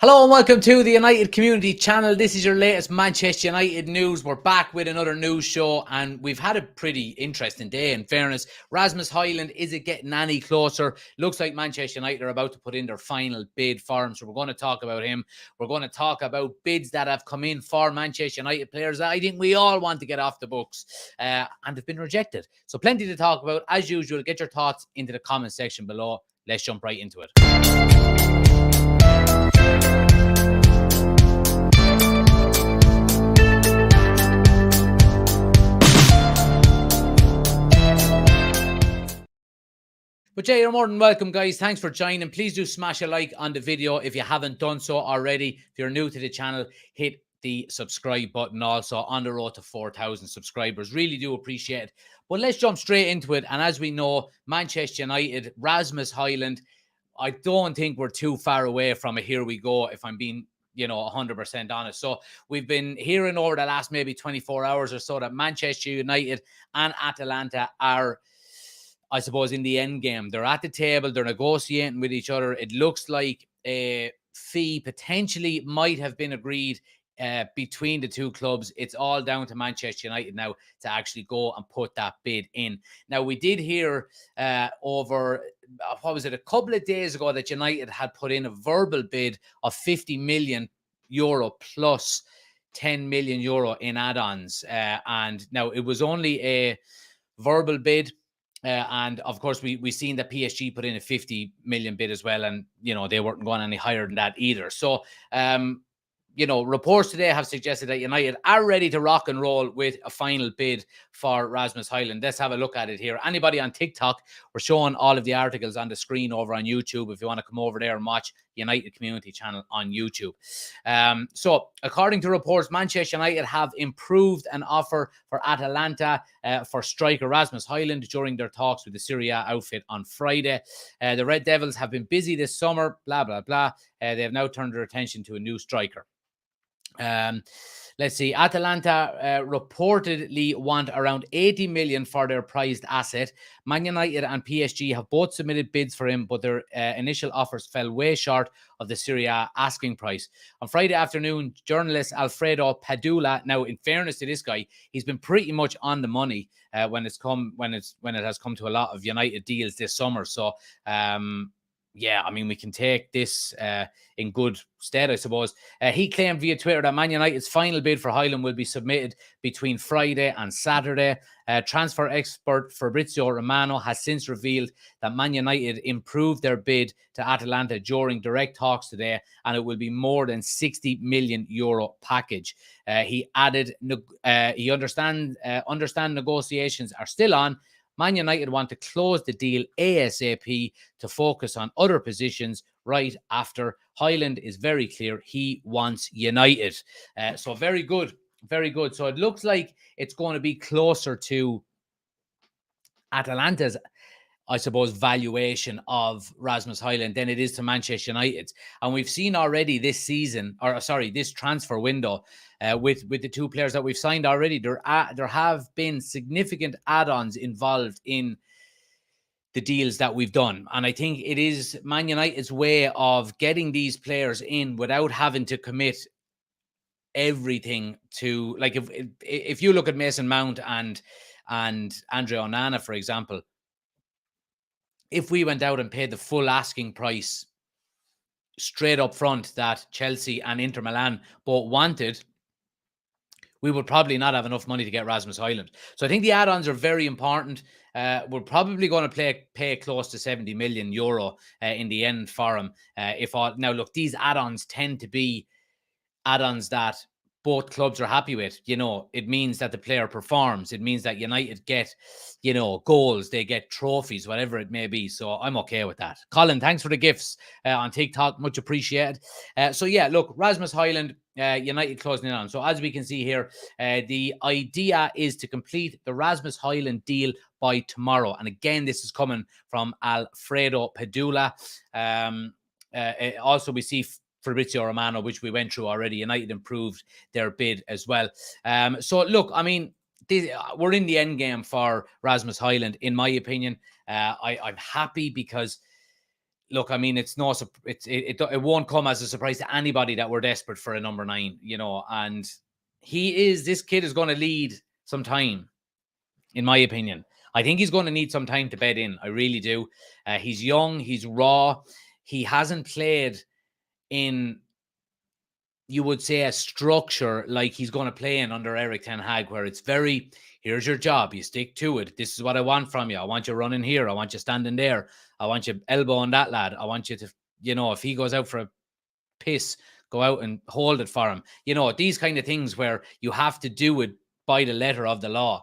Hello and welcome to the United Community Channel. This is your latest Manchester United news. We're back with another news show and we've had a pretty interesting day, in fairness. Rasmus Højlund, is it getting any closer? Looks like Manchester United are about to put in their final bid for him, so we're going to talk about him. We're going to talk about bids that have come in for Manchester United players that I think we all want to get off the books and have been rejected. So plenty to talk about. As usual, get your thoughts into the comment section below. Let's jump right into it. But yeah, you're more than welcome, guys. Thanks for joining. Please do smash a like on the video if you haven't done so already. If you're new to the channel, hit the subscribe button also. On the road to 4,000 subscribers. Really do appreciate it. But let's jump straight into it. And as we know, Manchester United, Rasmus Højlund, I don't think we're too far away from a here we go, if I'm being 100% honest. So we've been hearing over the last maybe 24 hours or so that Manchester United and Atalanta are, I suppose, in the end game. They're at the table, they're negotiating with each other. It looks like a fee potentially might have been agreed between the two clubs. It's all down to Manchester United now to actually go and put that bid in. Now, we did hear over, what was it, a couple of days ago that United had put in a verbal bid of 50 million euro plus 10 million euro in add-ons. And now it was only a verbal bid. And of course, we seen that PSG put in a 50 million bid as well. And, they weren't going any higher than that either. So, reports today have suggested that United are ready to rock and roll with a final bid for Rasmus Højlund. Let's have a look at it here. Anybody on TikTok, we're showing all of the articles on the screen over on YouTube. If you want to come over there and watch United Community Channel on YouTube. So, according to reports, Manchester United have improved an offer for Atalanta for striker Rasmus Højlund during their talks with the Serie A outfit on Friday. The Red Devils have been busy this summer, blah, blah, blah. They have now turned their attention to a new striker. Let's see. Atalanta reportedly want around 80 million for their prized asset. Man United and PSG have both submitted bids for him, but their initial offers fell way short of the Serie A asking price. On Friday afternoon, journalist Alfredo Padula, now in fairness to this guy, he's been pretty much on the money when it has come to a lot of United deals this summer. So yeah, I mean, we can take this in good stead, I suppose. He claimed via Twitter that Man United's final bid for Hojlund will be submitted between Friday and Saturday. Transfer expert Fabrizio Romano has since revealed that Man United improved their bid to Atalanta during direct talks today, and it will be more than 60 million euro package. He added, he understand negotiations are still on. Man United want to close the deal ASAP to focus on other positions right after. Højlund is very clear. He wants United. So very good. Very good. So it looks like it's going to be closer to Atalanta's, I suppose, valuation of Rasmus Højlund than it is to Manchester United's. And we've seen already this season, or sorry, this transfer window, with the two players that we've signed already, there have been significant add-ons involved in the deals that we've done. And I think it is Man United's way of getting these players in without having to commit everything to, like, if you look at Mason Mount and Andre Onana, for example, if we went out and paid the full asking price straight up front that Chelsea and Inter Milan both wanted, we would probably not have enough money to get Rasmus Højlund. So I think the add-ons are very important. We're probably going to pay close to 70 million euro in the end for him. Now, look, these add-ons tend to be add-ons that both clubs are happy with. It means that the player performs. It means that United get, goals. They get trophies, whatever it may be. So I'm okay with that. Colin, thanks for the gifts on TikTok. Much appreciated. So yeah, look, Rasmus Højlund, United closing in on. So as we can see here, the idea is to complete the Rasmus Højlund deal by tomorrow. And again, this is coming from Alfredo Padula. Also, we see Fabrizio Romano, which we went through already. United improved their bid as well. So look, I mean, we're in the end game for Rasmus Højlund, in my opinion. I'm happy because look, I mean, it won't come as a surprise to anybody that we're desperate for a number 9, and this kid is going to need some time, in my opinion. I think he's going to need some time to bed in. I really do. He's young. He's raw. He hasn't played in, you would say, a structure like he's going to play in under Erik ten Hag, where it's very, here's your job. You stick to it. This is what I want from you. I want you running here. I want you standing there. I want you elbowing that lad. I want you to, if he goes out for a piss, go out and hold it for him. These kind of things where you have to do it by the letter of the law.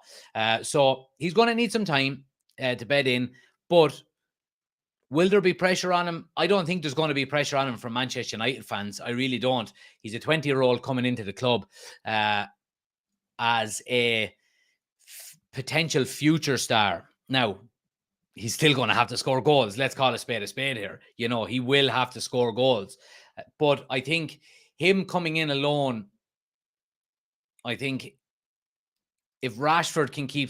So he's going to need some time to bed in, but will there be pressure on him? I don't think there's going to be pressure on him from Manchester United fans. I really don't. He's a 20-year-old coming into the club as a potential future star. Now, he's still going to have to score goals. Let's call a spade here. He will have to score goals. But I think him coming in alone, I think if Rashford can keep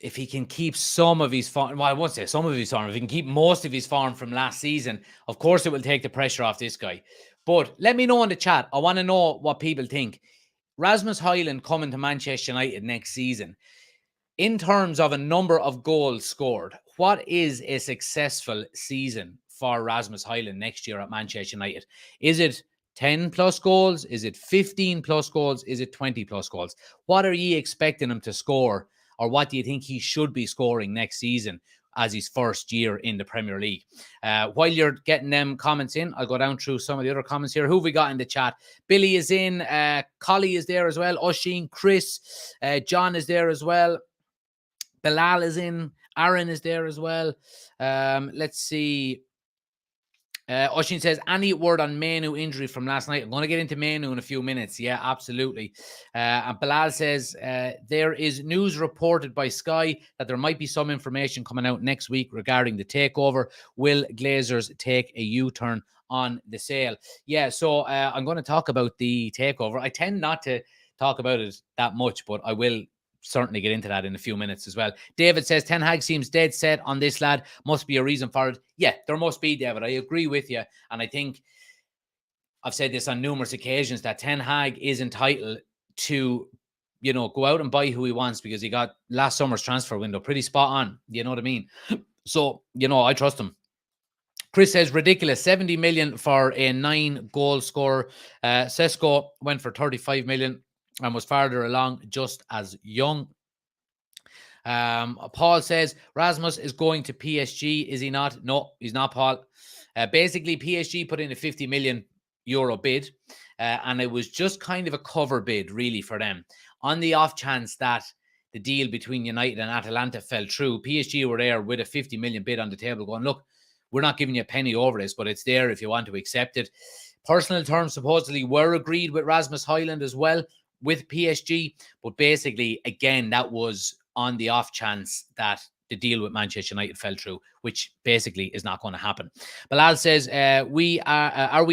if he can keep some of his form, well, I won't say some of his form, if he can keep most of his form from last season, of course it will take the pressure off this guy. But let me know in the chat. I want to know what people think. Rasmus Højlund coming to Manchester United next season, in terms of a number of goals scored, what is a successful season for Rasmus Højlund next year at Manchester United? Is it 10 plus goals? Is it 15 plus goals? Is it 20 plus goals? What are you expecting him to score? Or what do you think he should be scoring next season as his first year in the Premier League? While you're getting them comments in, I'll go down through some of the other comments here. Who have we got in the chat? Billy is in. Collie is there as well. Oisin, Chris. John is there as well. Bilal is in. Aaron is there as well. Let's see. Oisin says, any word on Mainoo injury from last night? I'm going to get into Mainoo in a few minutes. Yeah, absolutely. And Bilal says, there is news reported by Sky that there might be some information coming out next week regarding the takeover. Will Glazers take a U-turn on the sale? Yeah, so I'm going to talk about the takeover. I tend not to talk about it that much, but I will certainly get into that in a few minutes as well. David says, Ten Hag seems dead set on this lad. Must be a reason for it. Yeah, there must be, David. I agree with you. And I think I've said this on numerous occasions that Ten Hag is entitled to, go out and buy who he wants, because he got last summer's transfer window pretty spot on. You know what I mean? So, I trust him. Chris says, ridiculous. 70 million for a 9-goal scorer. Sesko went for 35 million. And was farther along, just as young. Paul says, Rasmus is going to PSG, is he not? No, he's not, Paul. Basically, PSG put in a 50 million euro bid, and it was just kind of a cover bid, really, for them. On the off chance that the deal between United and Atalanta fell through, PSG were there with a 50 million bid on the table going, look, we're not giving you a penny over this, but it's there if you want to accept it. Personal terms supposedly were agreed with Rasmus Højlund as well, with PSG, but basically, again, that was on the off chance that the deal with Manchester United fell through, which basically is not going to happen. Bilal says, are we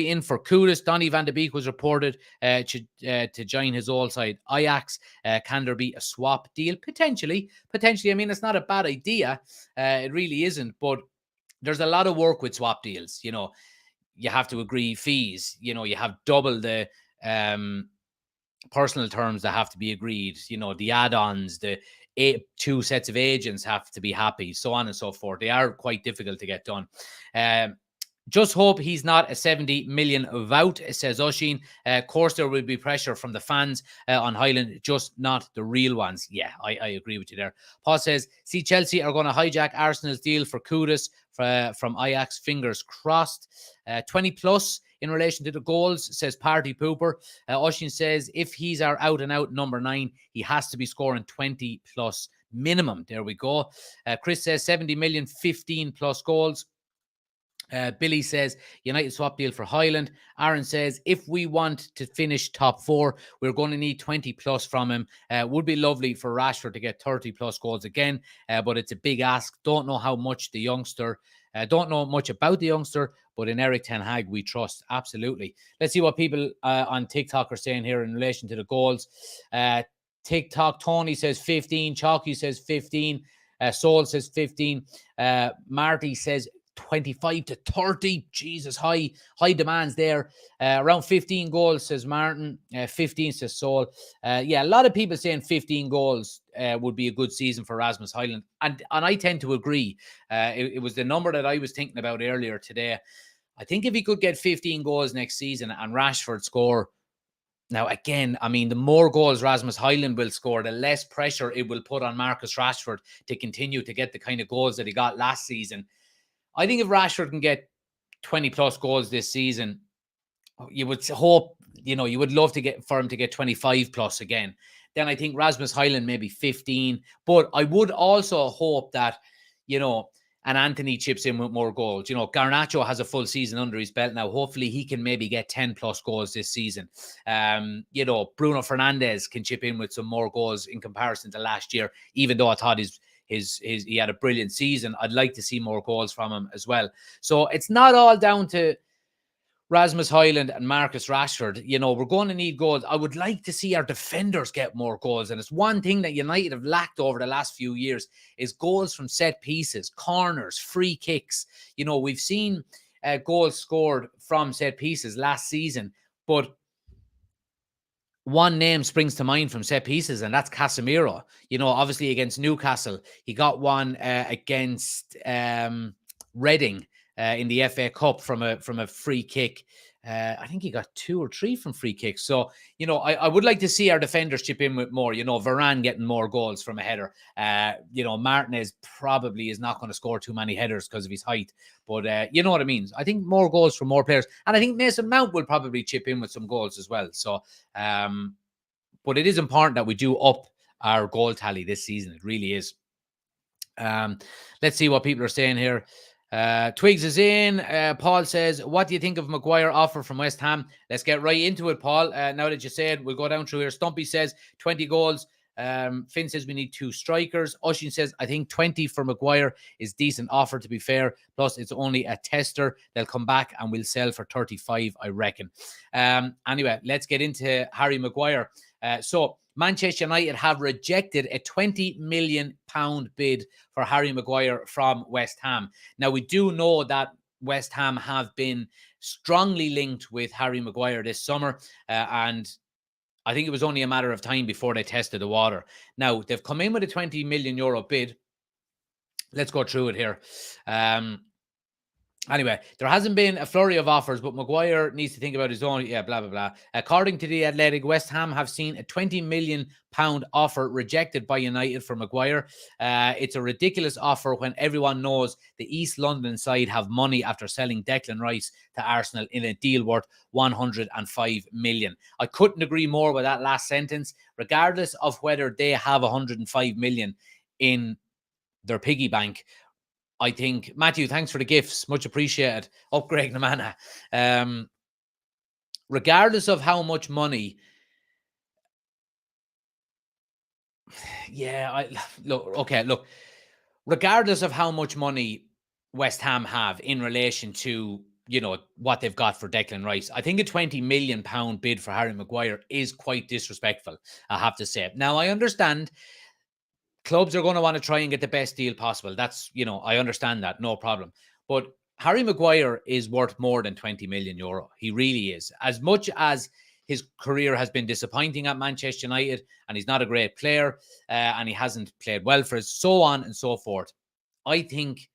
in for Kudus? Donny van de Beek was reported to join his old side, Ajax. Can there be a swap deal? Potentially. I mean, it's not a bad idea. It really isn't, but there's a lot of work with swap deals. You have to agree fees. You have double the personal terms that have to be agreed, the add-ons, the 2 sets of agents have to be happy, so on and so forth. They are quite difficult to get done. Just hope he's not a 70 million vout, says Oisin. Of course, there will be pressure from the fans on Højlund, just not the real ones. Yeah, I agree with you there. Paul says, see, Chelsea are going to hijack Arsenal's deal for Kudus from Ajax. Fingers crossed. 20 plus in relation to the goals, says Party Pooper. Oisin says, if he's our out-and-out number 9, he has to be scoring 20 plus minimum. There we go. Chris says 70 million, 15 plus goals. Billy says, United swap deal for Højlund. Aaron says, if we want to finish top 4, we're going to need 20 plus from him. Would be lovely for Rashford to get 30 plus goals again, but it's a big ask. Don't know much about the youngster, but in Erik ten Hag, we trust. Absolutely. Let's see what people on TikTok are saying here in relation to the goals. TikTok, Tony says 15. Chalky says 15. Sol says 15. Marty says 25 to 30. Jesus, high demands there. Around 15 goals, says Martin. 15, says Sol. Yeah, a lot of people saying 15 goals would be a good season for Rasmus Højlund. And I tend to agree. It was the number that I was thinking about earlier today. I think if he could get 15 goals next season and Rashford score. Now, again, I mean, the more goals Rasmus Højlund will score, the less pressure it will put on Marcus Rashford to continue to get the kind of goals that he got last season. I think if Rashford can get 20 plus goals this season, you would hope, you would love to get for him to get 25 plus again. Then I think Rasmus Højlund maybe 15. But I would also hope that, and Anthony chips in with more goals. Garnacho has a full season under his belt now. Hopefully he can maybe get 10 plus goals this season. Bruno Fernandes can chip in with some more goals in comparison to last year, even though I thought he had a brilliant season. I'd like to see more goals from him as well. So it's not all down to Rasmus Højlund and Marcus Rashford. We're going to need goals. I would like to see our defenders get more goals. And it's one thing that United have lacked over the last few years is goals from set pieces, corners, free kicks. We've seen goals scored from set pieces last season, but one name springs to mind from set pieces, and that's Casemiro. Obviously against Newcastle, he got one against Reading in the FA Cup from a free kick. I think he got 2 or 3 from free kicks. So, I would like to see our defenders chip in with more. Varane getting more goals from a header. Martinez probably is not going to score too many headers because of his height. But you know what I mean? I think more goals from more players. And I think Mason Mount will probably chip in with some goals as well. So, but it is important that we do up our goal tally this season. It really is. Let's see what people are saying here. Twigs is in. Paul says, what do you think of Maguire offer from West Ham? Let's get right into it, Paul. Now that you said, we'll go down through here. Stumpy says 20 goals. Finn says we need 2 strikers. Oshin says, I think 20 for Maguire is decent offer, to be fair. Plus, it's only a tester. They'll come back and we'll sell for 35, I reckon. Anyway, let's get into Harry Maguire. So Manchester United have rejected a £20 million bid for Harry Maguire from West Ham. Now, we do know that West Ham have been strongly linked with Harry Maguire this summer, and I think it was only a matter of time before they tested the water. Now, they've come in with a €20 million bid. Let's go through it here. Anyway, there hasn't been a flurry of offers, but Maguire needs to think about his own. Yeah, blah, blah, blah. According to The Athletic, West Ham have seen a £20 million offer rejected by United for Maguire. It's a ridiculous offer when everyone knows the East London side have money after selling Declan Rice to Arsenal in a deal worth £105 million. I couldn't agree more with that last sentence. Regardless of whether they have £105 million in their piggy bank, I think, Matthew, thanks for the gifts. Much appreciated. Upgrade Namana. Regardless of how much money, look, regardless of how much money West Ham have in relation to, what they've got for Declan Rice, I think a £20 million bid for Harry Maguire is quite disrespectful, I have to say. Now, I understand clubs are going to want to try and get the best deal possible. That's, I understand that, no problem. But Harry Maguire is worth more than €20 million. He really is. As much as his career has been disappointing at Manchester United, and he's not a great player, and he hasn't played well for us, so on and so forth, I think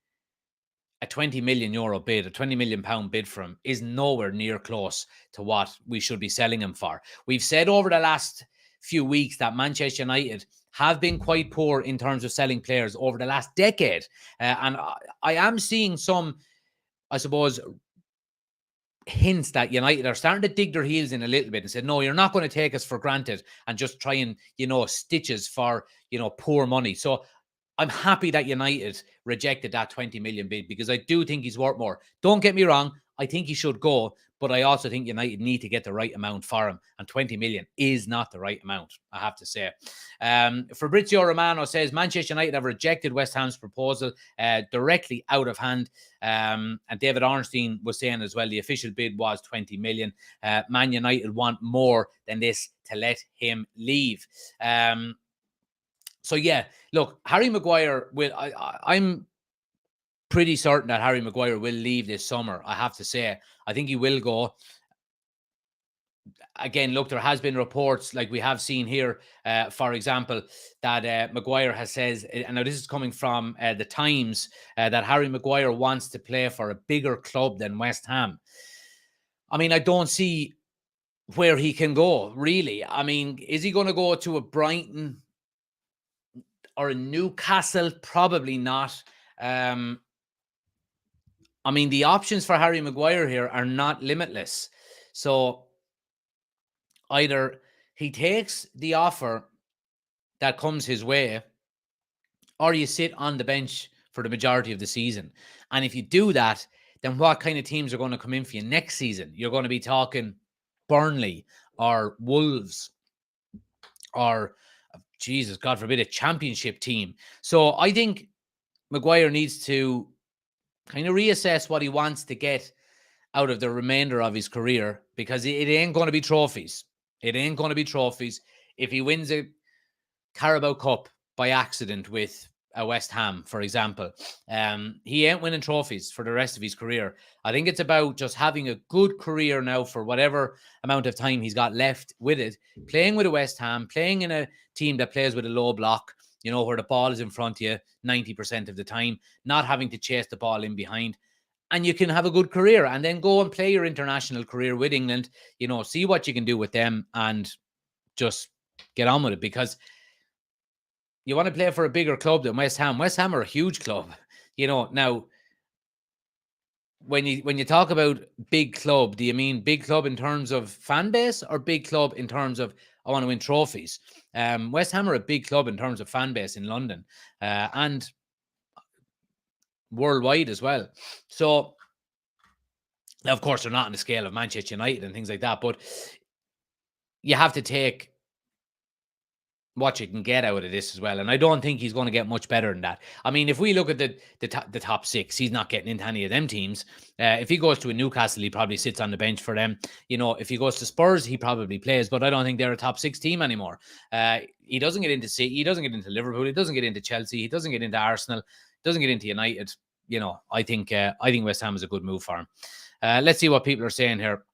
a €20 million bid, a £20 million bid for him is nowhere near close to what we should be selling him for. We've said over the last few weeks that Manchester United have been quite poor in terms of selling players over the last decade. And I am seeing some, I suppose, hints that United are starting to dig their heels in a little bit and said, no, you're not going to take us for granted and just try and, stitches for, poor money. So I'm happy that United rejected that 20 million bid because I do think he's worth more. Don't get me wrong. I think he should go, but I also think United need to get the right amount for him. And 20 million is not the right amount, I have to say. Fabrizio Romano says, Manchester United have rejected West Ham's proposal directly out of hand. And David Ornstein was saying as well, the official bid was 20 million. Man United want more than this to let him leave. So yeah, look, Harry Maguire will. I'm pretty certain that Harry Maguire will leave this summer. I have to say, I think he will go. Again, look, there has been reports like we have seen here, for example, that Maguire has says, and now this is coming from the Times, that Harry Maguire wants to play for a bigger club than West Ham. I mean, I don't see where he can go, really. I mean, is he going to go to a Brighton or a Newcastle? Probably not. I mean, the options for Harry Maguire here are not limitless. So either he takes the offer that comes his way, or you sit on the bench for the majority of the season. And if you do that, then what kind of teams are going to come in for you next season? You're going to be talking Burnley or Wolves or, Jesus, God forbid, a championship team. So I think Maguire needs to kind of reassess what he wants to get out of the remainder of his career, because it ain't going to be trophies. It ain't going to be trophies. If he wins a Carabao Cup by accident with a West Ham, for example, he ain't winning trophies for the rest of his career. I think it's about just having a good career now for whatever amount of time he's got left with it, playing with a West Ham, playing in a team that plays with a low block, you know, where the ball is in front of you 90% of the time, not having to chase the ball in behind. And you can have a good career and then go and play your international career with England, you know, see what you can do with them and just get on with it, because you want to play for a bigger club than West Ham. West Ham are a huge club, you know. Now, when you talk about big club, do you mean big club in terms of fan base or big club in terms of I want to win trophies? West Ham are a big club in terms of fan base in London and worldwide as well. So, of course, they're not on the scale of Manchester United and things like that, but you have to take what you can get out of this as well. And I don't think he's going to get much better than that. I mean, if we look at the top six, he's not getting into any of them teams. If he goes to a Newcastle, he probably sits on the bench for them. You know, if he goes to Spurs, he probably plays, but I don't think they're a top six team anymore. He doesn't get into City, he doesn't get into Liverpool, he doesn't get into Chelsea, he doesn't get into Arsenal, doesn't get into United. You know, I think West Ham is a good move for him. Let's see what people are saying here.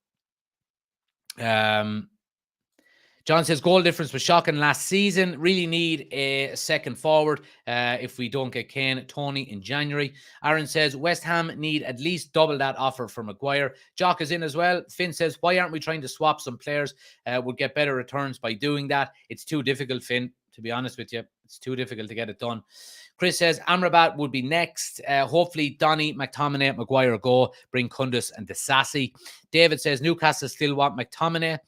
John says goal difference was shocking last season. Really need a second forward if we don't get Kane, Tony in January. Aaron says West Ham need at least double that offer for Maguire. Jock is in as well. Finn says, why aren't we trying to swap some players? We'll get better returns by doing that. It's too difficult, Finn, to be honest with you. It's too difficult to get it done. Chris says Amrabat would be next. Hopefully Donny, McTominay, Maguire go. Bring Kundus and Disasi. David says Newcastle still want McTominay.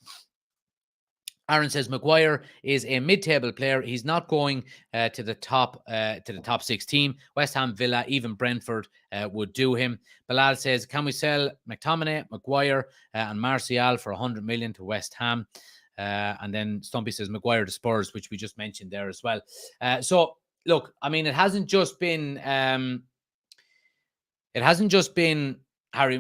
Aaron says Maguire is a mid-table player. He's not going to the top six team. West Ham, Villa, even Brentford would do him. Bilal says, can we sell McTominay, Maguire, and Martial for 100 million to West Ham? And then Stumpy says Maguire to Spurs, which we just mentioned there as well. So look, I mean, it hasn't just been Harry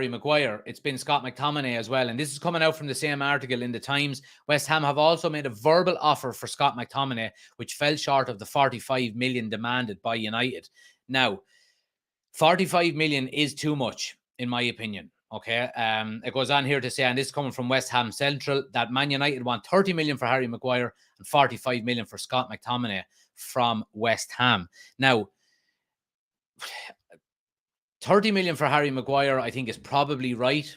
Maguire. It's been Scott McTominay as well. And this is coming out from the same article in the Times. West Ham have also made a verbal offer for Scott McTominay, which fell short of the 45 million demanded by United. Now, 45 million is too much, in my opinion. Okay. It goes on here to say, and this is coming from West Ham Central, that Man United want 30 million for Harry Maguire and 45 million for Scott McTominay from West Ham. Now, 30 million for Harry Maguire, I think, is probably right.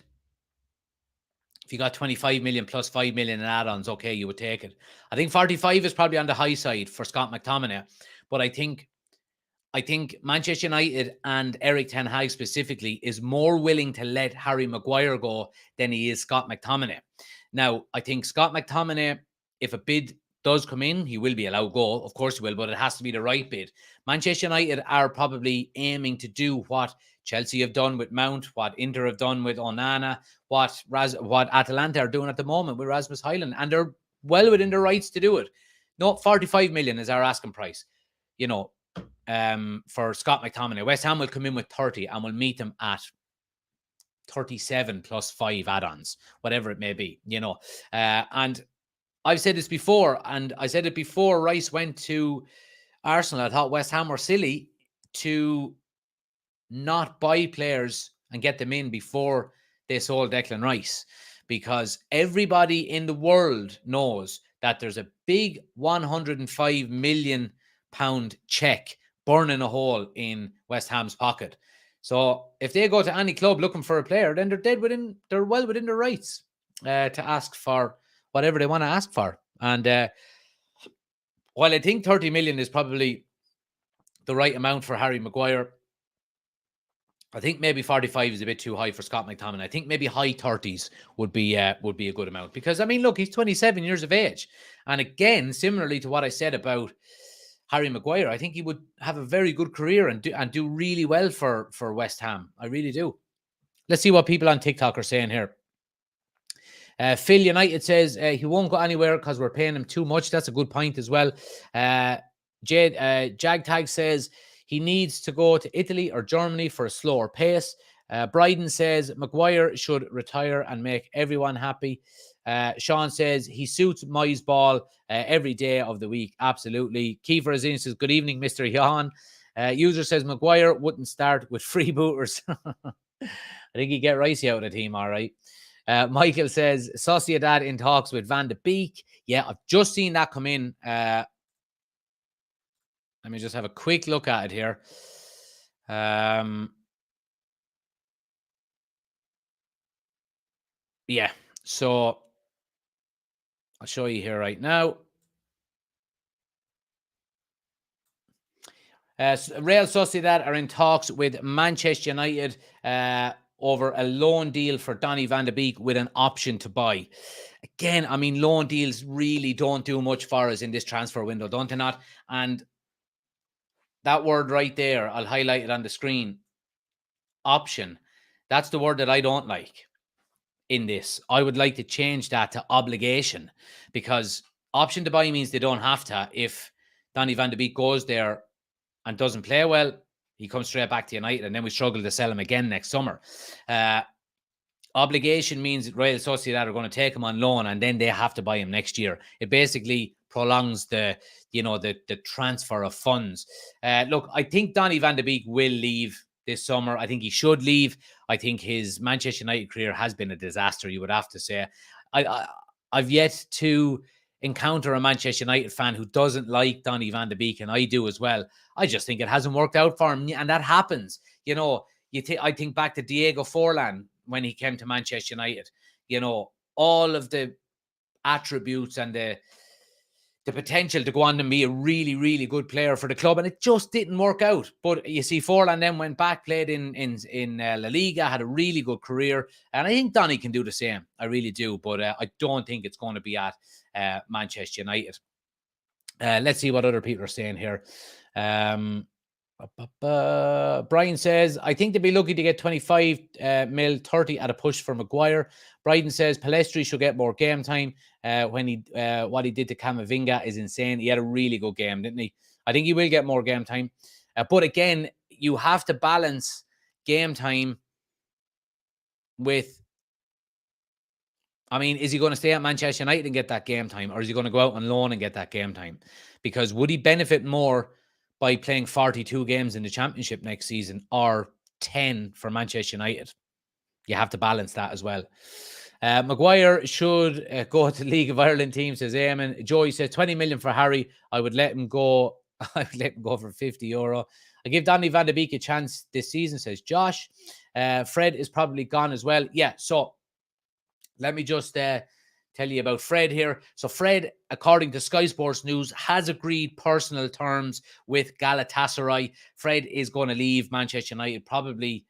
If you got 25 million plus 5 million in add-ons, okay, you would take it. I think 45 is probably on the high side for Scott McTominay. But I think Manchester United and Eric Ten Hag specifically is more willing to let Harry Maguire go than he is Scott McTominay. Now, I think Scott McTominay, if a bid does come in, he will be allowed go. Of course he will, but it has to be the right bid. Manchester United are probably aiming to do what Chelsea have done with Mount, what Inter have done with Onana, what Atalanta are doing at the moment with Rasmus Højlund, and they're well within their rights to do it. No, 45 million is our asking price, you know, for Scott McTominay. West Ham will come in with 30 and will meet them at 37 plus 5 add-ons, whatever it may be, you know. And I've said this before, and I said it before Rice went to Arsenal. I thought West Ham were silly to not buy players and get them in before they sold Declan Rice, because everybody in the world knows that there's a big £105 million check burning a hole in West Ham's pocket. So if they go to any club looking for a player, then they're well within their rights to ask for whatever they want to ask for. And while I think 30 million is probably the right amount for Harry Maguire, I think maybe 45 is a bit too high for Scott McTominay. I think maybe high 30s would be a good amount, because I mean, look, he's 27 years of age, and again, similarly to what I said about Harry Maguire, I think he would have a very good career and do really well for West Ham. I really do. Let's see what people on TikTok are saying here. Phil United says he won't go anywhere because we're paying him too much. That's a good point as well. Jagtag says he needs to go to Italy or Germany for a slower pace. Bryden says Maguire should retire and make everyone happy. Sean says he suits Moyes' ball every day of the week. Absolutely. Kiefer Azin says, good evening, Mr. Johan. User says Maguire wouldn't start with freebooters. I think he'd get Ricey out of the team, all right. Michael says Sociedad in talks with Van de Beek. Yeah, I've just seen that come in. Let me just have a quick look at it here. Yeah, so I'll show you here right now. Real Sociedad are in talks with Manchester United over a loan deal for Donny van de Beek with an option to buy. Again, I mean, loan deals really don't do much for us in this transfer window, don't they not? And that word right there, I'll highlight it on the screen. Option. That's the word that I don't like in this. I would like to change that to obligation, because option to buy means they don't have to. If Donny van de Beek goes there and doesn't play well, he comes straight back to United, and then we struggle to sell him again next summer. Obligation means Real Sociedad are going to take him on loan, and then they have to buy him next year. It basically prolongs the transfer of funds. Look, I think Donny van de Beek will leave this summer. I think he should leave. I think his Manchester United career has been a disaster, you would have to say. I've yet to encounter a Manchester United fan who doesn't like Donny van de Beek, and I do as well. I just think it hasn't worked out for him, and that happens. You know, I think back to Diego Forlan when he came to Manchester United. You know, all of the attributes and the potential to go on and be a really, really good player for the club, and it just didn't work out. But you see, Forlan then went back, played in La Liga, had a really good career, and I think Donny can do the same. I really do, but I don't think it's going to be at Manchester United. Let's see what other people are saying here. Brian says, I think they'd be lucky to get 25 mil, 30 at a push for Maguire. Bryden says Pellistri should get more game time. When what he did to Camavinga is insane. He had a really good game, didn't he? I think he will get more game time. But again, you have to balance game time with, I mean, is he going to stay at Manchester United and get that game time, or is he going to go out on loan and get that game time? Because would he benefit more by playing 42 games in the Championship next season, or 10 for Manchester United? You have to balance that as well. Maguire should go to League of Ireland team, says Eamon. Joey says 20 million for Harry. I would let him go. I would let him go for €50. I give Donny van de Beek a chance this season, says Josh. Fred is probably gone as well. Yeah, so let me just tell you about Fred here. So Fred, according to Sky Sports News, has agreed personal terms with Galatasaray. Fred is going to leave Manchester United probably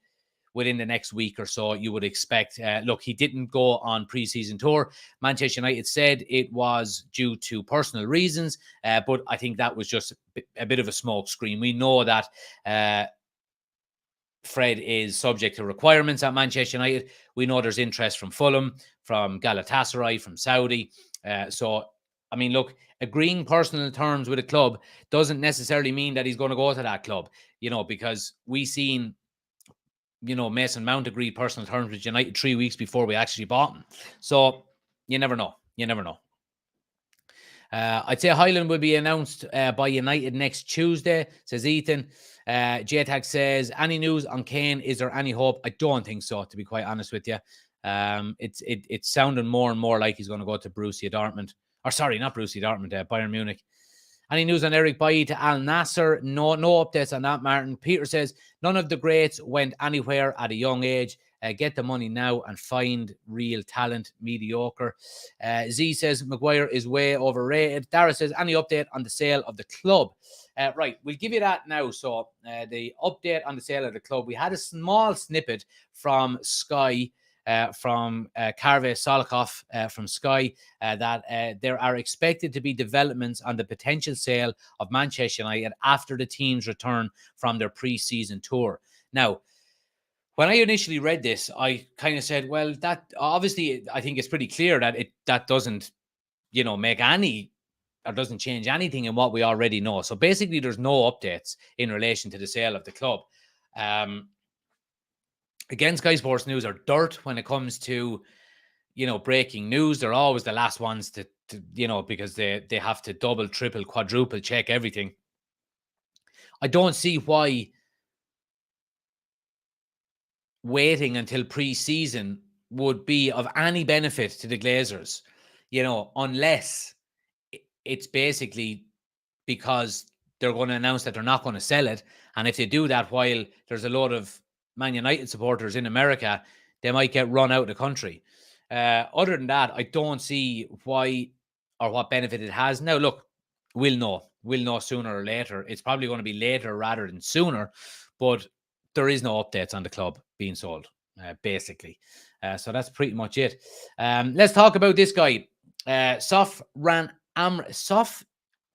within the next week or so, you would expect. Look, he didn't go on pre-season tour. Manchester United said it was due to personal reasons, but I think that was just a bit of a smoke screen. We know that Fred is subject to requirements at Manchester United. We know there's interest from Fulham, from Galatasaray, from Saudi. So, I mean, look, agreeing personal terms with a club doesn't necessarily mean that he's going to go to that club, because we seen, Mason Mount agreed personal terms with United 3 weeks before we actually bought him. So you never know. You never know. I'd say Hojlund will be announced by United next Tuesday, says Ethan. JTAG says, any news on Kane? Is there any hope? I don't think so, to be quite honest with you. It's sounding more and more like he's going to go to Borussia Dortmund. Or sorry, not Borussia Dortmund, Bayern Munich. Any news on Eric Bailly to Al Nasser? No updates on that, Martin. Peter says, none of the greats went anywhere at a young age. Get the money now and find real talent. Mediocre. Z says, Maguire is way overrated. Dara says, any update on the sale of the club? Right, we'll give you that now. So the update on the sale of the club, we had a small snippet from Sky, from Karve Solokov from Sky, that there are expected to be developments on the potential sale of Manchester United after the team's return from their pre-season tour. Now, when I initially read this, I kind of said, well, that obviously, I think it's pretty clear that that doesn't, make any, or doesn't change anything in what we already know. So basically, there's no updates in relation to the sale of the club. Again, Sky Sports News are dirt when it comes to, breaking news. They're always the last ones to because they have to double, triple, quadruple check everything. I don't see why waiting until pre-season would be of any benefit to the Glazers, unless it's basically because they're going to announce that they're not going to sell it. And if they do that while there's a lot of Man United supporters in America, they might get run out of the country. Other than that, I don't see why or what benefit it has. Now, look, we'll know sooner or later. It's probably going to be later rather than sooner, but there is no updates on the club being sold, basically. So that's pretty much it. Let's talk about this guy, Sofyan Amrabat.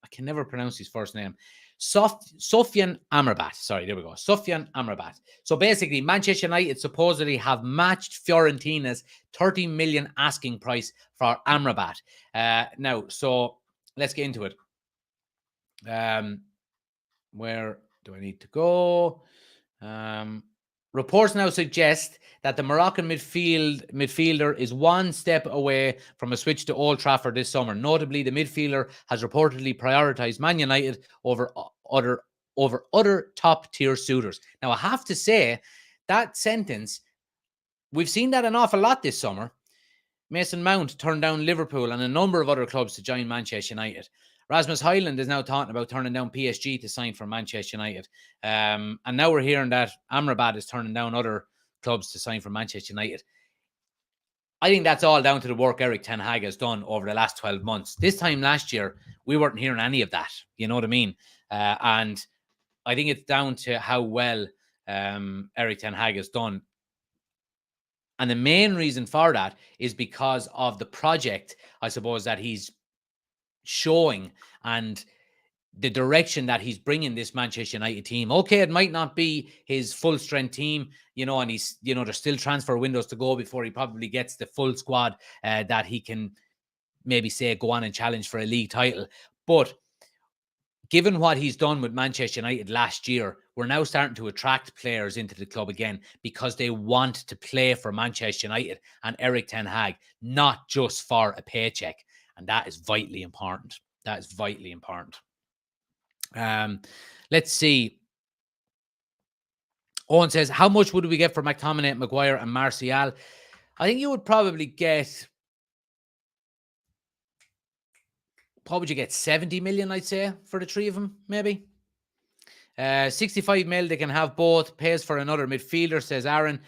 I can never pronounce his first name. Sofyan Amrabat. Sorry, there we go. Sofyan Amrabat. So basically, Manchester United supposedly have matched Fiorentina's 30 million asking price for Amrabat. Now, so let's get into it. Where do I need to go? Reports now suggest that the Moroccan midfielder is one step away from a switch to Old Trafford this summer. Notably, the midfielder has reportedly prioritised Man United over other top-tier suitors. Now, I have to say, that sentence, we've seen that an awful lot this summer. Mason Mount turned down Liverpool and a number of other clubs to join Manchester United. Rasmus Højlund is now talking about turning down PSG to sign for Manchester United. And now we're hearing that Amrabat is turning down other clubs to sign for Manchester United. I think that's all down to the work Erik ten Hag has done over the last 12 months. This time last year, we weren't hearing any of that. You know what I mean? And I think it's down to how well Erik ten Hag has done. And the main reason for that is because of the project, I suppose, that he's showing and the direction that he's bringing this Manchester United team. Okay, it might not be his full strength team, and he's, there's still transfer windows to go before he probably gets the full squad that he can maybe say go on and challenge for a league title. But given what he's done with Manchester United last year, we're now starting to attract players into the club again because they want to play for Manchester United and Erik ten Hag, not just for a paycheck. And that is vitally important. That is vitally important. Let's see. Owen says, how much would we get for McTominay, Maguire and Martial? I think you would probably get, what would you get? 70 million, I'd say, for the three of them, maybe. 65 mil, they can have both. Pays for another midfielder, says Aaron.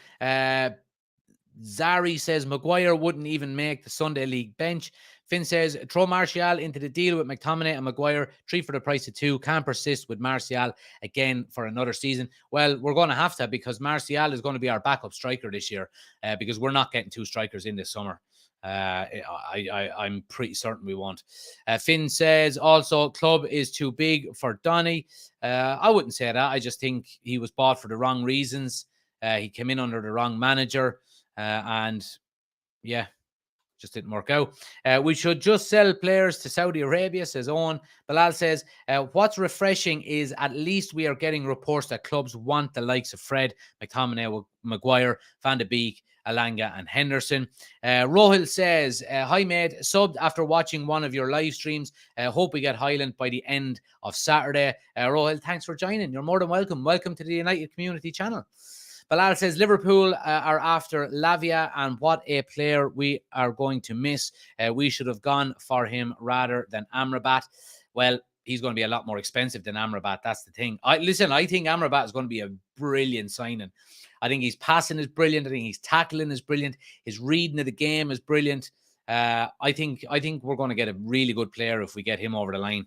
Zari says Maguire wouldn't even make the Sunday League bench. Finn says, throw Martial into the deal with McTominay and Maguire, 3 for the price of 2. Can't persist with Martial again for another season. Well, we're going to have to, because Martial is going to be our backup striker this year, because we're not getting 2 strikers in this summer. I'm pretty certain we won't. Finn says, also, club is too big for Donny. I wouldn't say that. I just think he was bought for the wrong reasons. He came in under the wrong manager, and yeah, just didn't work out. We should just sell players to Saudi Arabia, says Owen. Bilal says, what's refreshing is at least we are getting reports that clubs want the likes of Fred, McTominay, Maguire, Van de Beek, Alanga and Henderson. Rohil says, hi mate, subbed after watching one of your live streams. Hope we get Hojlund by the end of Saturday. Rohil, thanks for joining. You're more than welcome. Welcome to the United Community Channel. Bilal says, Liverpool are after Lavia, and what a player we are going to miss. We should have gone for him rather than Amrabat. Well, he's going to be a lot more expensive than Amrabat. That's the thing. I think Amrabat is going to be a brilliant signing. I think his passing is brilliant. I think his tackling is brilliant. His reading of the game is brilliant. I think we're going to get a really good player if we get him over the line.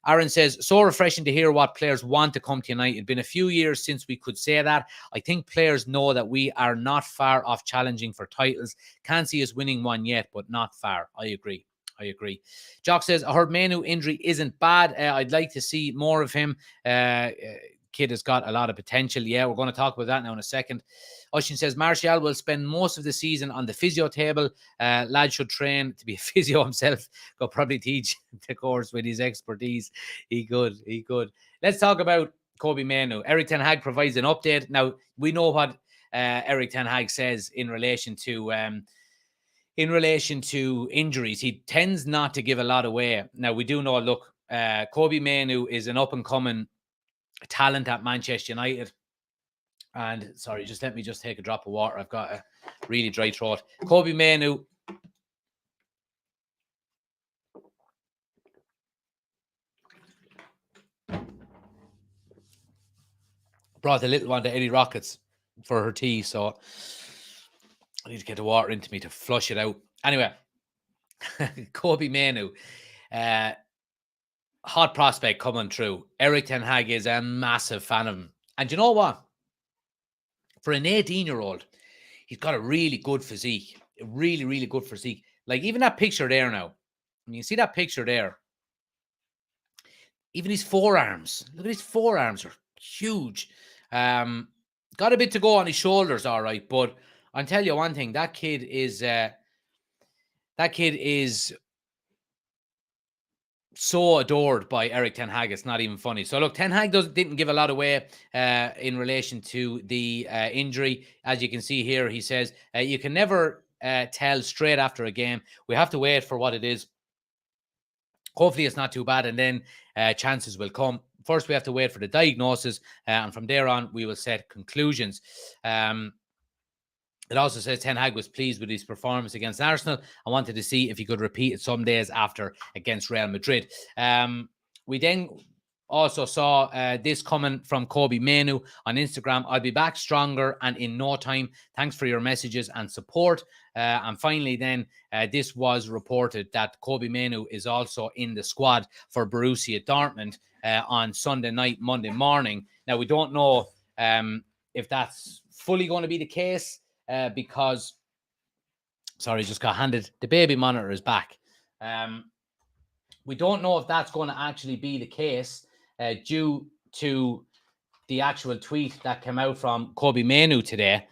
Aaron says, so refreshing to hear what players want to come to United. It's been a few years since we could say that. I think players know that we are not far off challenging for titles. Can't see us winning one yet, but not far. I agree. Jock says, I heard Mainoo injury isn't bad. I'd like to see more of him. Kid has got a lot of potential. Yeah, we're going to talk about that now in a second. Oshin says, Martial will spend most of the season on the physio table. Lad should train to be a physio himself. Go probably teach the course with his expertise. He could. Let's talk about Kobbie Mainoo. Erik ten Hag provides an update. Now, we know what Erik ten Hag says in relation to injuries. He tends not to give a lot away. Now, we do know, look, Kobbie Mainoo is an up-and-coming talent at Manchester United. And, sorry, just let me just take a drop of water. I've got a really dry throat. Kobbie Mainoo. Brought a little one to Eddie Rockets for her tea, so I need to get the water into me to flush it out. Anyway, Kobbie Mainoo, hot prospect coming through. Erik ten Hag is a massive fan of him. And you know what? For an 18-year-old, he's got a really good physique. A really, really good physique. Like, even that picture there now. I mean, you see that picture there? Even his forearms. Look at his forearms. Are huge. Got a bit to go on his shoulders, all right. But I'll tell you one thing. That kid is so adored by Erik ten Hag. It's not even funny. So look, ten Hag didn't give a lot away in relation to the injury. As you can see here, he says, you can never tell straight after a game. We have to wait for what it is. Hopefully it's not too bad, and then chances will come. First, we have to wait for the diagnosis, and from there on, we will set conclusions. It also says Ten Hag was pleased with his performance against Arsenal and wanted to see if he could repeat it some days after against Real Madrid. We then also saw this coming from Kobbie Mainoo on Instagram. I'll be back stronger and in no time. Thanks for your messages and support. And finally then, this was reported that Kobbie Mainoo is also in the squad for Borussia Dortmund on Sunday night, Monday morning. Now, we don't know if that's fully going to be the case. Because, sorry, just got handed, the baby monitor is back. We don't know if that's going to actually be the case due to the actual tweet that came out from Kobbie Mainoo today.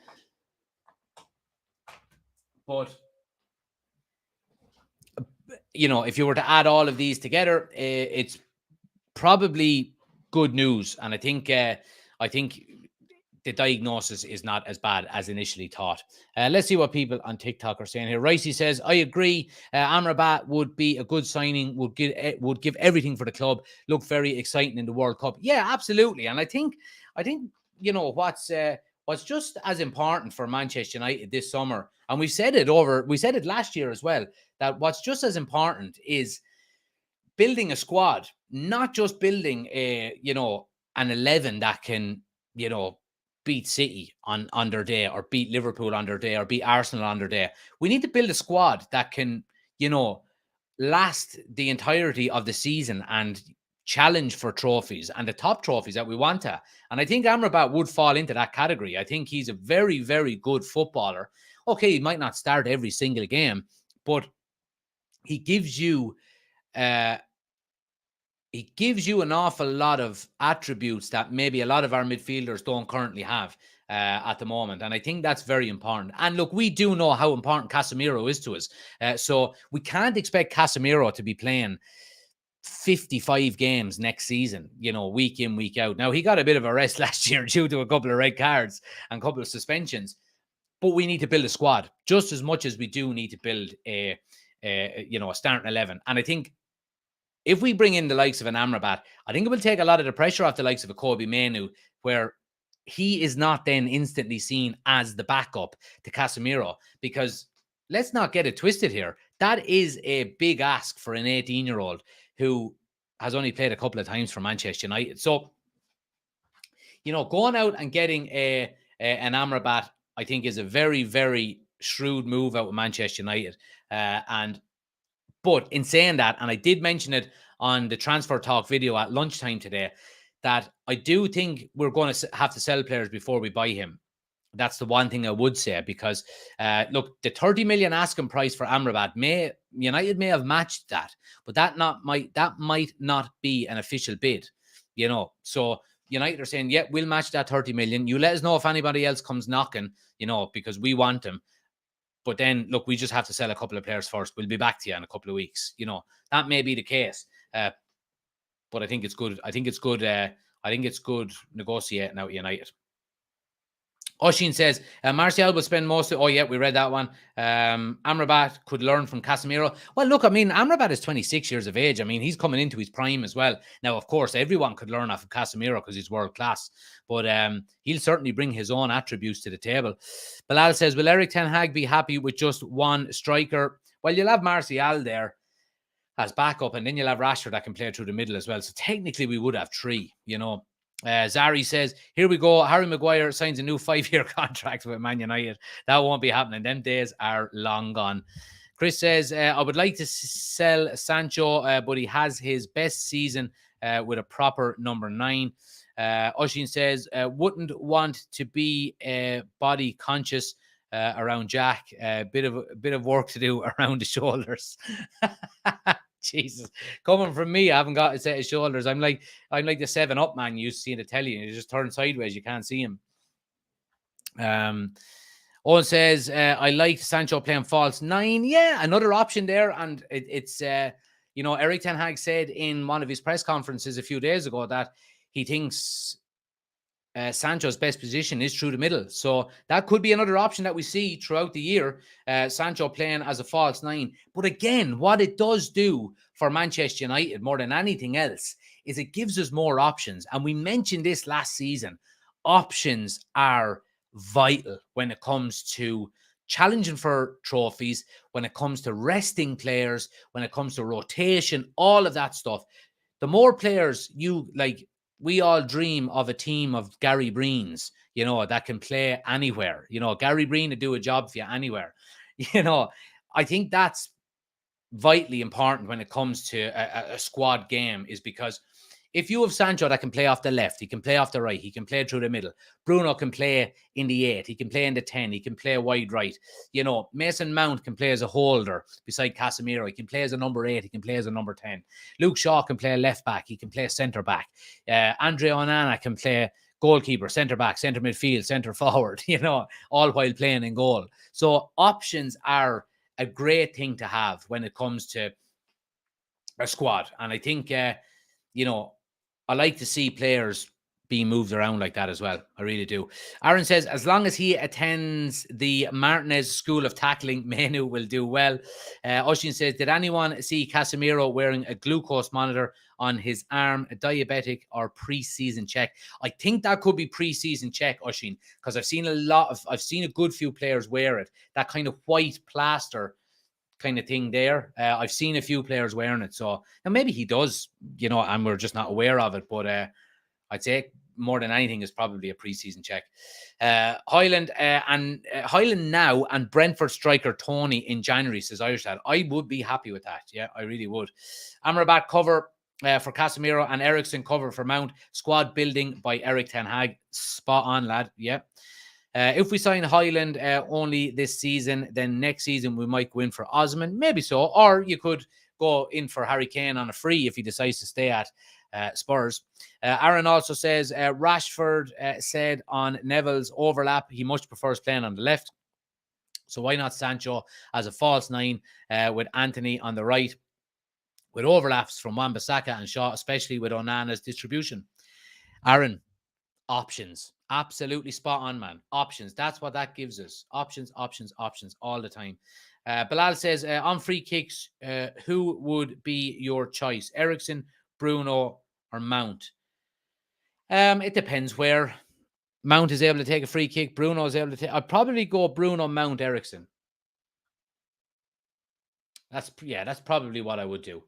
But, you know, if you were to add all of these together, it's probably good news. And I think the diagnosis is not as bad as initially thought. Let's see what people on TikTok are saying here. Ricey says, I agree. Amrabat would be a good signing, would give everything for the club, look very exciting in the World Cup. Yeah, absolutely. And I think, you know, what's just as important for Manchester United this summer, and we said it last year as well, that what's just as important is building a squad, not just building an 11 that can, beat City on their day, or beat Liverpool on their day, or beat Arsenal on their day. We need to build a squad that can, last the entirety of the season and challenge for trophies, and the top trophies that we want to. And I think Amrabat would fall into that category. I think he's a very, very good footballer. Okay, he might not start every single game, but he gives you an awful lot of attributes that maybe a lot of our midfielders don't currently have at the moment. And I think that's very important. And look, we do know how important Casemiro is to us. So we can't expect Casemiro to be playing 55 games next season, week in, week out. Now, he got a bit of a rest last year due to a couple of red cards and a couple of suspensions. but we need to build a squad just as much as we do need to build a starting 11. And I think if we bring in the likes of an Amrabat, I think it will take a lot of the pressure off the likes of a Kobbie Mainoo, where he is not then instantly seen as the backup to Casemiro. Because let's not get it twisted here. That is a big ask for an 18-year-old who has only played a couple of times for Manchester United. So, going out and getting an Amrabat, I think, is a very, very shrewd move out of Manchester United. But in saying that, and I did mention it on the Transfer Talk video at lunchtime today, that I do think we're going to have to sell players before we buy him. That's the one thing I would say, because look, the 30 million asking price for Amrabat, United may have matched that, but that might not be an official bid, So United are saying, yeah, we'll match that 30 million. You let us know if anybody else comes knocking, because we want him. But then, look, we just have to sell a couple of players first. We'll be back to you in a couple of weeks. That may be the case. But I think it's good. I think it's good negotiating out United. Oshin says, Martial will spend most of... Oh, yeah, we read that one. Amrabat could learn from Casemiro. Well, look, I mean, Amrabat is 26 years of age. I mean, he's coming into his prime as well. Now, of course, everyone could learn off of Casemiro because he's world class. But he'll certainly bring his own attributes to the table. Bilal says, will Erik ten Hag be happy with just one striker? Well, you'll have Martial there as backup, and then you'll have Rashford that can play through the middle as well. So technically, we would have three, Zari says, here we go. Harry Maguire signs a new 5-year contract with Man United. That won't be happening. Them days are long gone. Chris says, I would like to sell Sancho, but he has his best season with a proper number 9. Oshin says, wouldn't want to be body conscious around Jack. A bit of work to do around the shoulders. Jesus, coming from me, I haven't got a set of shoulders. I'm like the 7-Up man you see in the telly, and you just turn sideways, you can't see him. Owen says, I like Sancho playing false 9. Yeah, another option there. And it's Erik ten Hag said in one of his press conferences a few days ago that he thinks Sancho's best position is through the middle. So that could be another option that we see throughout the year, Sancho playing as a false 9. But again, what it does do for Manchester United more than anything else is it gives us more options. And we mentioned this last season. Options are vital when it comes to challenging for trophies, when it comes to resting players, when it comes to rotation, all of that stuff. The more players we all dream of a team of Gary Breens, that can play anywhere. Gary Breen to do a job for you anywhere. I think that's vitally important when it comes to a squad game, is because if you have Sancho that can play off the left, he can play off the right, he can play through the middle. Bruno can play in the 8, he can play in the 10, he can play wide right. Mason Mount can play as a holder beside Casemiro. He can play as a number 8, he can play as a number 10. Luke Shaw can play left back, he can play centre back. Andre Onana can play goalkeeper, centre back, centre midfield, centre forward, all while playing in goal. So options are a great thing to have when it comes to a squad. And I think, I like to see players being moved around like that as well. I really do. Aaron says, as long as he attends the Martinez School of Tackling, Mainoo will do well. Oshin says, did anyone see Casemiro wearing a glucose monitor on his arm, a diabetic or pre-season check? I think that could be pre-season check, Oshin, because I've seen a good few players wear it. That kind of white plaster kind of thing there. I've seen a few players wearing it. So now maybe he does, and we're just not aware of it. But I'd say more than anything is probably a preseason check. Hojlund now and Brentford striker Tony in January, says Irish lad. I would be happy with that. Yeah, I really would. Amrabat cover for Casemiro and Eriksen cover for Mount. Squad building by Erik ten Hag. Spot on, lad. Yeah. If we sign Hojlund only this season, then next season we might go in for Osman. Maybe so. Or you could go in for Harry Kane on a free if he decides to stay at Spurs. Aaron also says, Rashford said on Neville's overlap, he much prefers playing on the left. So why not Sancho as a false 9 with Anthony on the right, with overlaps from Wan-Bissaka and Shaw, especially with Onana's distribution? Aaron, options. Absolutely spot on, man. Options. That's what that gives us. Options, options, options all the time. Bilal says, on free kicks, who would be your choice? Eriksen, Bruno, or Mount? It depends where. Mount is able to take a free kick. Bruno is able to take. I'd probably go Bruno, Mount, Eriksen. That's probably what I would do.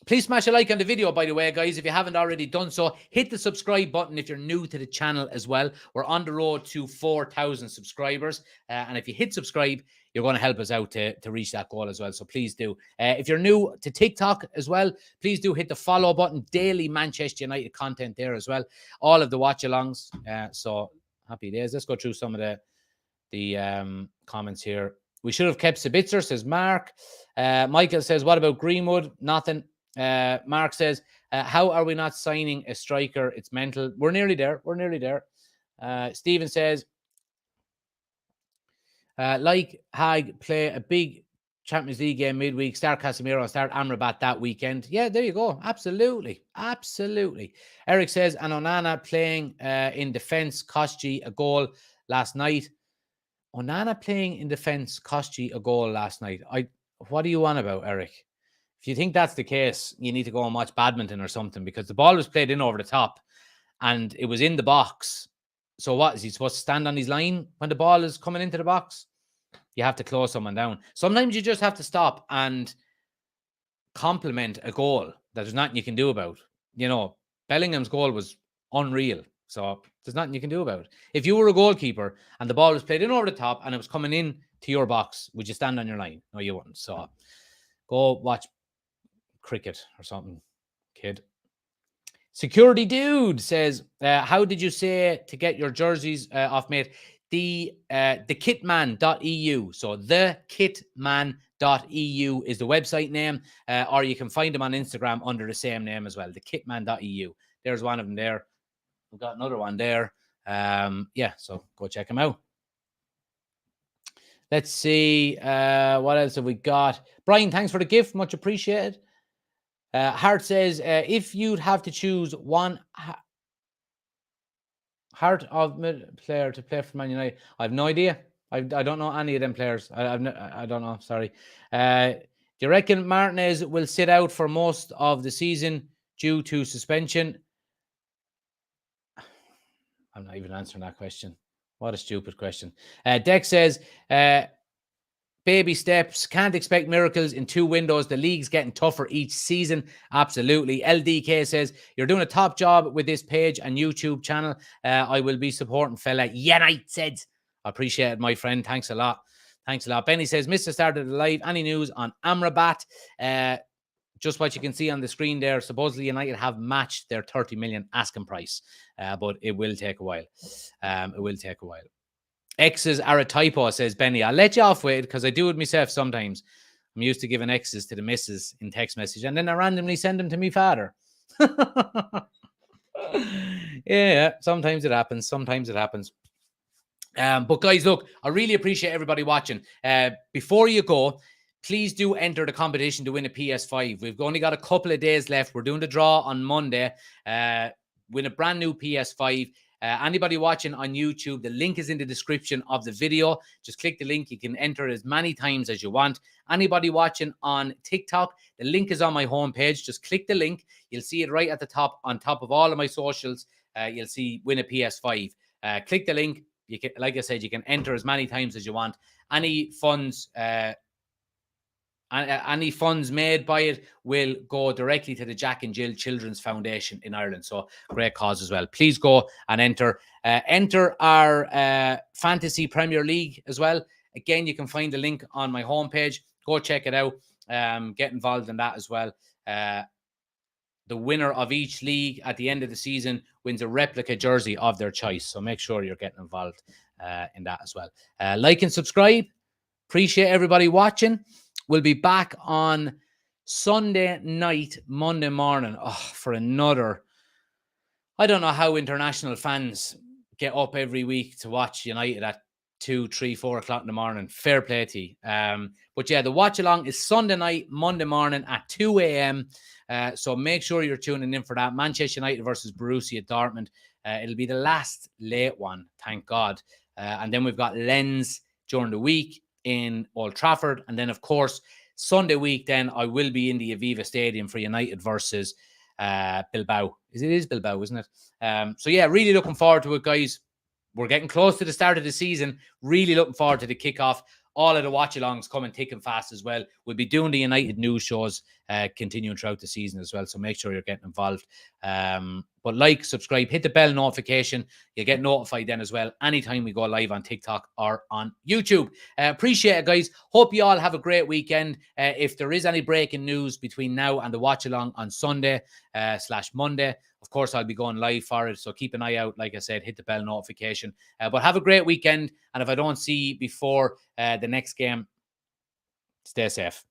Please smash a like on the video, by the way, guys, if you haven't already done so. Hit the subscribe button if you're new to the channel as well. We're on the road to 4,000 subscribers. And if you hit subscribe, you're going to help us out to reach that goal as well. So please do. If you're new to TikTok as well, please do hit the follow button. Daily Manchester United content there as well. All of the watch-alongs. So happy days. Let's go through some of the comments here. We should have kept Sabitzer, says Mark. Michael says, what about Greenwood? Nothing. Mark says, how are we not signing a striker? It's mental. We're nearly there. Stephen says, like Hag, play a big Champions League game midweek, start Casemiro and start Amrabat that weekend. Yeah, there you go. Absolutely. Eric says, and Onana playing in defence cost you a goal last night. Onana playing in defence cost you a goal last night. What are you on about, Eric? If you think that's the case, you need to go and watch badminton or something, because the ball was played in over the top and it was in the box. So what, is he supposed to stand on his line when the ball is coming into the box? You have to close someone down. Sometimes you just have to stop and compliment a goal that there's nothing you can do about. You know, Bellingham's goal was unreal. So there's nothing you can do about it. If you were a goalkeeper and the ball was played in over the top and it was coming in to your box, would you stand on your line? No, you wouldn't. So go watch cricket or something, kid. Security Dude says, how did you say to get your jerseys off, mate? The kitman.eu. So the kitman.eu is the website name, or you can find them on Instagram under the same name as well, the kitman.eu. There's one of them there. We've got another one there. Yeah, so go check them out. Let's see. What else have we got? Brian, thanks for the gift. Much appreciated. Hart says, if you'd have to choose one heart of mid player to play for Man United, I have no idea. I don't know any of them players. I don't know. Sorry. Do you reckon Martinez will sit out for most of the season due to suspension? I'm not even answering that question. What a stupid question. Dex says, baby steps. Can't expect miracles in 2 windows. The league's getting tougher each season. Absolutely. LDK says, you're doing a top job with this page and YouTube channel. I will be supporting fella United. I appreciate it, my friend. Thanks a lot. Benny says, missed the start of the live. Any news on Amrabat? Just what you can see on the screen there. Supposedly United have matched their 30 million asking price, but it will take a while. X's are a typo, says Benny. I'll let you off with it because I do it myself sometimes. I'm used to giving X's to the missus in text message, and then I randomly send them to me father. Yeah, sometimes it happens. But guys, look, I really appreciate everybody watching. Before you go, please do enter the competition to win a PS5. We've only got a couple of days left. We're doing the draw on Monday. Win a brand new PS5. Anybody watching on YouTube, the link is in the description of the video. Just click the link. You can enter as many times as you want. Anybody watching on TikTok, the link is on my homepage. Just click the link. You'll see it right at the top, on top of all of my socials. You'll see win a PS5. Click the link. You can, like I said, you can enter as many times as you want. Any funds made by it will go directly to the Jack and Jill Children's Foundation in Ireland. So great cause as well. Please go and enter. Enter our Fantasy Premier League as well. Again, you can find the link on my homepage. Go check it out. Get involved in that as well. The winner of each league at the end of the season wins a replica jersey of their choice. So make sure you're getting involved in that as well. Like and subscribe. Appreciate everybody watching. We'll be back on Sunday night, Monday morning for another. I don't know how international fans get up every week to watch United at 2, 3, 4 o'clock in the morning. Fair play to you. But yeah, the watch along is Sunday night, Monday morning at 2 a.m. So make sure you're tuning in for that. Manchester United versus Borussia Dortmund. It'll be the last late one, thank God. And then we've got Lens during the week in Old Trafford. And then, of course, Sunday week, then I will be in the Aviva Stadium for United versus Bilbao. It is Bilbao, isn't it? So yeah, really looking forward to it, guys. We're getting close to the start of the season. Really looking forward to the kickoff. All of the watch-alongs coming thick and fast as well. We'll be doing the United news shows continuing throughout the season as well. So make sure you're getting involved. But like, subscribe, hit the bell notification. You'll get notified then as well anytime we go live on TikTok or on YouTube. Appreciate it, guys. Hope you all have a great weekend. If there is any breaking news between now and the watch-along on Sunday / Monday, of course, I'll be going live for it. So keep an eye out. Like I said, hit the bell notification. But have a great weekend. And if I don't see you before the next game, stay safe.